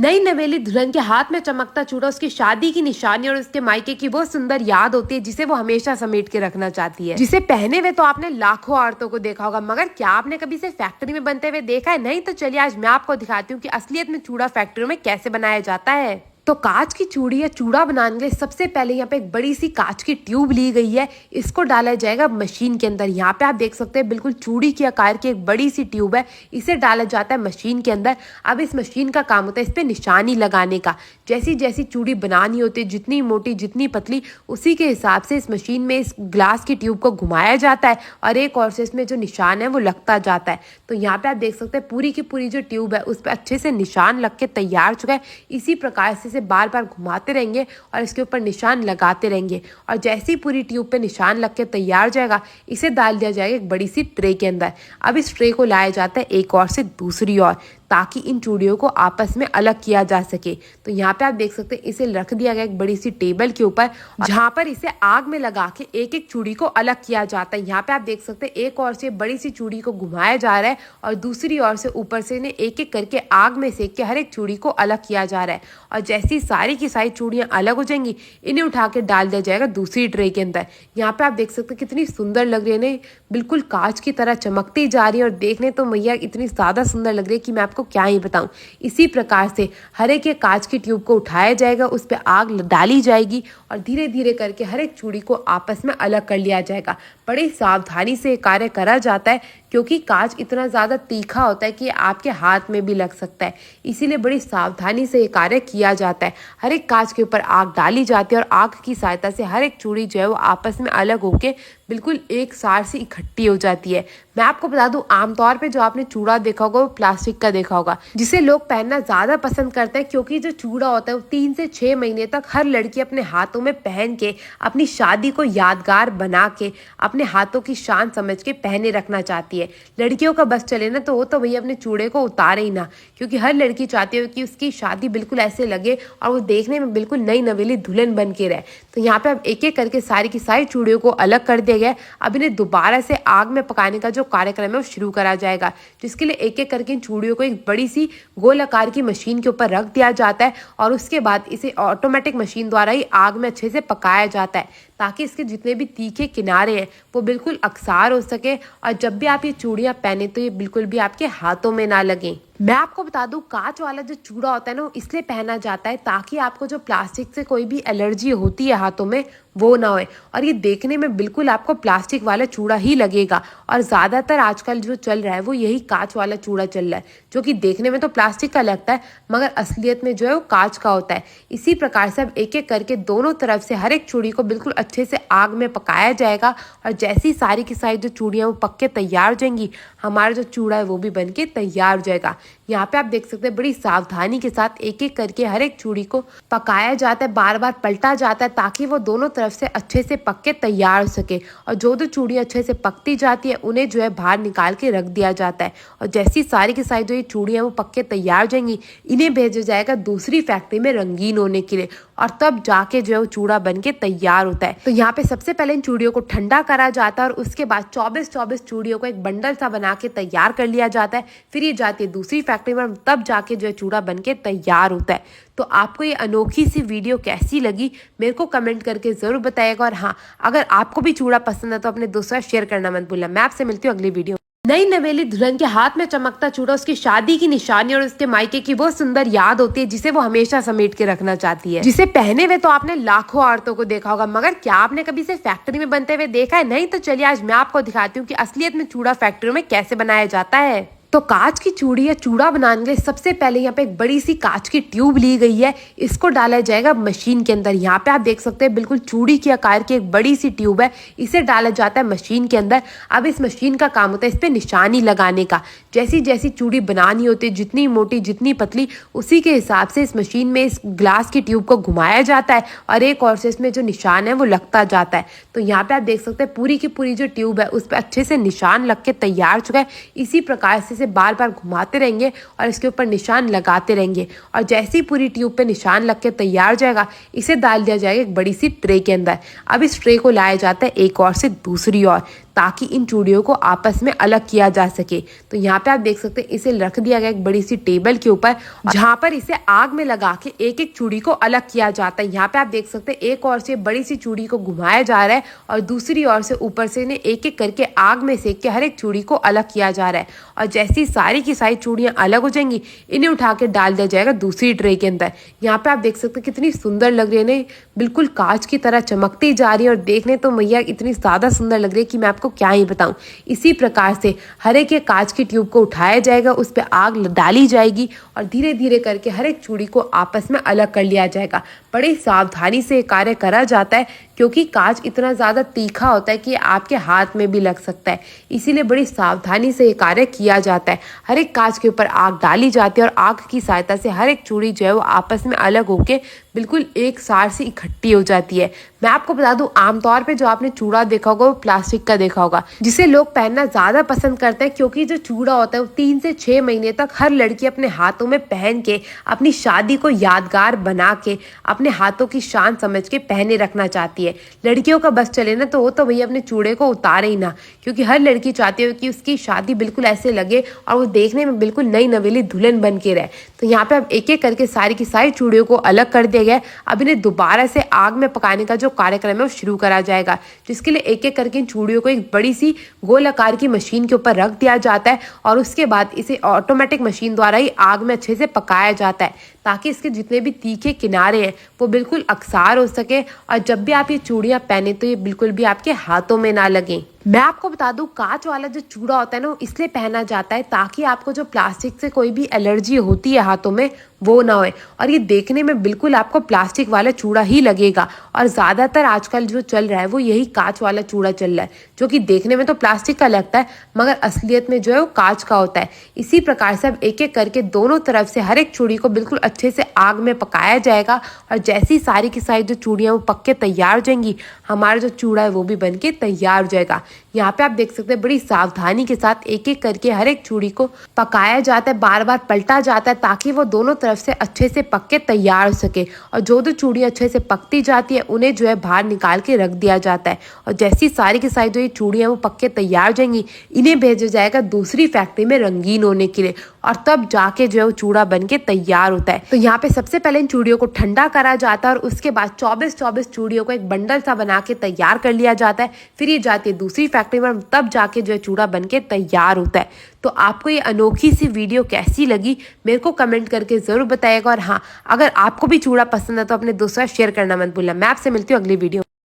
नई नवेली दुल्हन के हाथ में चमकता चूड़ा उसकी शादी की निशानी और उसके मायके की वो सुंदर याद होती है जिसे वो हमेशा समेट के रखना चाहती है। जिसे पहने हुए तो आपने लाखों औरतों को देखा होगा, मगर क्या आपने कभी इसे फैक्ट्री में बनते हुए देखा है? नहीं तो चलिए आज मैं आपको दिखाती हूँ कि असलियत में चूड़ा फैक्ट्री में कैसे बनाया जाता है। तो कांच की चूड़ी या चूड़ा बनाने के लिए सबसे पहले यहाँ पे एक बड़ी सी कांच की ट्यूब ली गई है। इसको डाला जाएगा मशीन के अंदर। यहाँ पे आप देख सकते हैं बिल्कुल चूड़ी के आकार की एक बड़ी सी ट्यूब है, इसे डाला जाता है मशीन के अंदर। अब इस मशीन का काम होता है इस पे निशानी लगाने का। जैसी जैसी चूड़ी बनानी होती है, जितनी मोटी जितनी पतली, उसी के हिसाब से इस मशीन में इस ग्लास की ट्यूब को घुमाया जाता है और एक और से इसमें जो निशान है वो लगता जाता है। तो यहाँ पे आप देख सकते हैं पूरी की पूरी जो ट्यूब है उस पर अच्छे से निशान लग के तैयार चुका है। इसी प्रकार से इसे बार बार घुमाते रहेंगे और इसके ऊपर निशान लगाते रहेंगे और जैसे ही पूरी ट्यूब पे निशान लग के तैयार हो जाएगा, इसे डाल दिया जाएगा एक बड़ी सी ट्रे के अंदर। अब इस ट्रे को लाया जाता है एक और से दूसरी ओर, ताकि इन चूड़ियों को आपस में अलग किया जा सके। तो यहाँ पे आप देख सकते हैं इसे रख दिया गया एक बड़ी सी टेबल के ऊपर, जहाँ पर इसे आग में लगा के एक एक चूड़ी को अलग किया जाता है। यहाँ पे आप देख सकते हैं एक और से बड़ी सी चूड़ी को घुमाया जा रहा है और दूसरी ओर से ऊपर से इन्हें एक एक करके आग में सेक के हर एक चूड़ी को अलग किया जा रहा है। और जैसी सारी की सारी चूड़ियाँ अलग हो जाएंगी, इन्हें उठा के डाल दिया जाएगा दूसरी ट्रे के अंदर। यहाँ पे आप देख सकते हैं कितनी सुंदर लग रही है, बिल्कुल कांच की तरह चमकती जा रही है और देखने तो मैया इतनी ज्यादा सुंदर लग रही है कि मैं आपको क्या ही बताऊं। इसी प्रकार से हर एक कांच की ट्यूब को उठाया जाएगा, उस पर आग डाली जाएगी और धीरे धीरे करके हर एक चूड़ी को आपस में अलग कर लिया जाएगा। बड़ी सावधानी से कार्य करा जाता है, क्योंकि कांच इतना ज्यादा तीखा होता है कि आपके हाथ में भी लग सकता है। इसीलिए बड़ी सावधानी से ये कार्य किया जाता है। हर एक कांच के ऊपर आग डाली जाती है और आग की सहायता से हर एक चूड़ी जो है वो आपस में अलग होके बिल्कुल एक सार से इकट्ठी हो जाती है। मैं आपको बता दूं, आमतौर पे जो आपने चूड़ा देखा होगा वो प्लास्टिक का देखा होगा, जिसे लोग पहनना ज्यादा पसंद करते हैं, क्योंकि जो चूड़ा होता है वो 3 से 6 महीने तक हर लड़की अपने हाथों में पहन के अपनी शादी को यादगार बना के अपने हाथों की शान समझ के पहने रखना चाहती है। लड़कियों का बस चले ना तो वो तो भैया अपने चूड़े को उतारे ही ना, क्योंकि हर लड़की चाहती है कि उसकी शादी बिल्कुल ऐसे लगे और वो देखने में बिल्कुल नई नवेली दुल्हन बन के रहे। तो यहाँ पे अब एक एक करके सारी की सारी चूड़ियों को अलग कर दिया गया। अब इन्हें दोबारा से आग में पकाने का जो कार्यक्रम है वो शुरू करा जाएगा, जिसके लिए एक एक करके इन चूड़ियों को एक बड़ी सी गोल आकार की मशीन के ऊपर रख दिया जाता है और उसके बाद इसे ऑटोमेटिक मशीन द्वारा ही आग में अच्छे से पकाया जाता है, ताकि इसके जितने भी तीखे किनारे हैं वो बिल्कुल अक्सार हो सके और जब भी आप ये चूड़ियाँ पहने तो ये बिल्कुल भी आपके हाथों में ना लगे। मैं आपको बता दूं, कांच वाला जो चूड़ा होता है ना वो इसलिए पहना जाता है ताकि आपको जो प्लास्टिक से कोई भी एलर्जी होती है हाथों में वो ना होए और ये देखने में बिल्कुल आपको प्लास्टिक वाला चूड़ा ही लगेगा। और ज्यादातर आजकल जो चल रहा है वो यही कांच वाला चूड़ा चल रहा है, जो कि देखने में तो प्लास्टिक का लगता है मगर असलियत में जो है वो कांच का होता है। इसी प्रकार से अब एक एक करके दोनों तरफ से हर एक चूड़ी को बिल्कुल अच्छे से आग में पकाया जाएगा और जैसी सारी की सारी जो चूड़ियाँ वो पक के तैयार हो जाएंगी, हमारा जो चूड़ा है वो भी बन के तैयार हो जाएगा। यहाँ पे आप देख सकते हैं बड़ी सावधानी के साथ एक एक करके हर एक चूड़ी को पकाया जाता है, बार बार पलटा जाता है ताकि वो दोनों तरफ से अच्छे से पक के तैयार हो सके। और जो जो चूड़ियाँ अच्छे से पकती जाती है उन्हें जो है बाहर निकाल के रख दिया जाता है और जैसी सारी की सारी जो ये चूड़ियाँ वो पक के तैयार हो जाएंगी, इन्हें भेजा जाएगा दूसरी फैक्ट्री में रंगीन होने के लिए और तब जाके जो है वो चूड़ा बन के तैयार होता है। तो यहाँ पे सबसे पहले इन चूड़ियों को ठंडा करा जाता है और उसके बाद 24-24 चूड़ियों को एक बंडल सा बना के तैयार कर लिया जाता है। फिर ये जाती है दूसरी फैक्ट्री में, तब जाके जो है चूड़ा बन के तैयार होता है। तो आपको ये अनोखी सी वीडियो कैसी लगी मेरे को कमेंट करके जरूर बताइएगा। और हाँ, अगर आपको भी चूड़ा पसंद है तो अपने दोस्तों शेयर करना मत भूलना। मैं आपसे मिलती हूँ अगली वीडियो। नई नवेली दुल्हन के हाथ में चमकता चूड़ा उसकी शादी की निशानी और उसके मायके की वो सुंदर याद होती है जिसे वो हमेशा समेट के रखना चाहती है। जिसे पहने हुए तो आपने लाखों औरतों को देखा होगा, मगर क्या आपने कभी इसे फैक्ट्री में बनते हुए देखा है? नहीं तो चलिए आज मैं आपको दिखाती हूँ कि असलियत में चूड़ा फैक्ट्री में कैसे बनाया जाता है। तो कांच की चूड़ी या चूड़ा बनाने के लिए सबसे पहले यहाँ पे एक बड़ी सी कांच की ट्यूब ली गई है, इसको डाला जाएगा मशीन के अंदर। यहाँ पे आप देख सकते हैं बिल्कुल चूड़ी के आकार की एक बड़ी सी ट्यूब है, इसे डाला जाता है मशीन के अंदर। अब इस मशीन का काम होता है इस पे निशानी लगाने का। जैसी जैसी चूड़ी बनानी होती है, जितनी मोटी जितनी पतली, उसी के हिसाब से इस मशीन में इस ग्लास की ट्यूब को घुमाया जाता है और एक और से इसमें जो निशान है वो लगता जाता है। तो यहाँ पे आप देख सकते हैं पूरी की पूरी जो ट्यूब है उस पर अच्छे से निशान लग के तैयार चुका है। इसी प्रकार से बार बार घुमाते रहेंगे और इसके ऊपर निशान लगाते रहेंगे और जैसे ही पूरी ट्यूब पे निशान लग के तैयार हो जाएगा, इसे डाल दिया जाएगा एक बड़ी सी ट्रे के अंदर। अब इस ट्रे को लाया जाता है एक और से दूसरी ओर, ताकि इन चूड़ियों को आपस में अलग किया जा सके। तो यहाँ पे आप देख सकते हैं इसे रख दिया गया एक बड़ी सी टेबल के ऊपर, जहाँ पर इसे आग में लगा के एक एक चूड़ी को अलग किया जाता है। यहाँ पे आप देख सकते हैं एक ओर से बड़ी सी चूड़ी को घुमाया जा रहा है और दूसरी ओर से ऊपर से इन्हें एक एक करके आग में सेक के हर एक चूड़ी को अलग किया जा रहा है। और जैसी सारी की सारी चूड़ियाँ अलग हो जाएंगी, इन्हें उठा के डाल दिया जाएगा दूसरी ट्रे के अंदर। यहाँ पे आप देख सकते हैं कितनी सुंदर लग रही है, बिल्कुल कांच की तरह चमकती जा रही है और देखने तो मैया इतनी ज़्यादा सुंदर लग रही है कि मैं आपको क्या ही बताऊं। इसी प्रकार से हर एक कांच की ट्यूब को उठाया जाएगा, उस पर आग डाली जाएगी और धीरे धीरे करके हर एक चूड़ी को आपस में अलग कर लिया जाएगा। बड़ी सावधानी से कार्य करा जाता है क्योंकि कांच इतना ज़्यादा तीखा होता है कि आपके हाथ में भी लग सकता है, इसीलिए बड़ी सावधानी से ये कार्य किया जाता है। हर एक कांच के ऊपर आग डाली जाती है और आग की सहायता से हर एक चूड़ी जो है वो आपस में अलग होके बिल्कुल एक सार से इकट्ठी हो जाती है। मैं आपको बता दूं, आमतौर पे जो आपने चूड़ा देखा होगा वो प्लास्टिक का देखा होगा, जिसे लोग पहनना ज़्यादा पसंद करते हैं क्योंकि जो चूड़ा होता है वो 3 से 6 महीने तक हर लड़की अपने हाथों में पहन के अपनी शादी को यादगार बना के अपने हाथों की शान समझ के पहने रखना चाहती है। लड़कियों का बस चले ना तो वो तो भैया अपने चूड़े को उतारे ही ना, क्योंकि हर लड़की चाहती है कि उसकी शादी बिल्कुल ऐसे लगे और वो देखने में बिल्कुल नई नवेली दुल्हन बन के रहे। तो यहाँ पे अब एक एक करके सारी की सारी चूड़ियों को अलग कर दिया गया। अब इन्हें दोबारा से आग में पकाने का जो कार्यक्रम है वो शुरू करा जाएगा, जिसके लिए एक एक करके इन चूड़ियों को एक बड़ी सी गोल आकार की मशीन के ऊपर रख दिया जाता है और उसके बाद इसे ऑटोमेटिक मशीन द्वारा ही आग में अच्छे से पकाया जाता है ताकि इसके जितने भी तीखे किनारे हैं वो बिल्कुल अक्सार हो सके और जब भी आप ये चूड़ियाँ पहने तो ये बिल्कुल भी आपके हाथों में ना लगें। मैं आपको बता दूं, कांच वाला जो चूड़ा होता है ना वो इसलिए पहना जाता है ताकि आपको जो प्लास्टिक से कोई भी एलर्जी होती है हाथों में वो ना होए और ये देखने में बिल्कुल आपको प्लास्टिक वाला चूड़ा ही लगेगा। और ज़्यादातर आजकल जो चल रहा है वो यही कांच वाला चूड़ा चल रहा है, जो कि देखने में तो प्लास्टिक का लगता है मगर असलियत में जो है वो कांच का होता है। इसी प्रकार से अब एक एक करके दोनों तरफ से हर एक चूड़ी को बिल्कुल अच्छे से आग में पकाया जाएगा और जैसी सारी की सारी जो चूड़ियाँ वो पक के तैयार हो जाएंगी, हमारा जो चूड़ा है वो भी बन के तैयार हो जाएगा। यहाँ पे आप देख सकते हैं बड़ी सावधानी के साथ एक एक करके हर एक चूड़ी को पकाया जाता है, बार बार पलटा जाता है ताकि वो दोनों तरफ से अच्छे से पक के तैयार हो सके। और जो चूड़ियाँ अच्छे से पकती जाती है उन्हें जो है बाहर निकाल के रख दिया जाता है और जैसी सारी की सारी जो ये चूड़ियाँ वो पक के तैयार हो जाएंगी, इन्हें भेजा जाएगा दूसरी फैक्ट्री में रंगीन होने के लिए और तब जाके जो है वो चूड़ा बन के तैयार होता है। तो यहाँ पे सबसे पहले इन चूड़ियों को ठंडा करा जाता है और उसके बाद 24 चूड़ियों को एक बंडल सा बना के तैयार कर लिया जाता है। फिर ये जाती है दूसरी फैक्ट्री में, तब जाके जो है चूड़ा बन के तैयार होता है। तो आपको ये अनोखी सी वीडियो कैसी लगी मेरे को कमेंट करके ज़रूर बताइएगा और हाँ, अगर आपको भी चूड़ा पसंद है तो अपने दोस्तों से शेयर करना मत भूलना। मैं आपसे मिलती हूँ अगली वीडियो।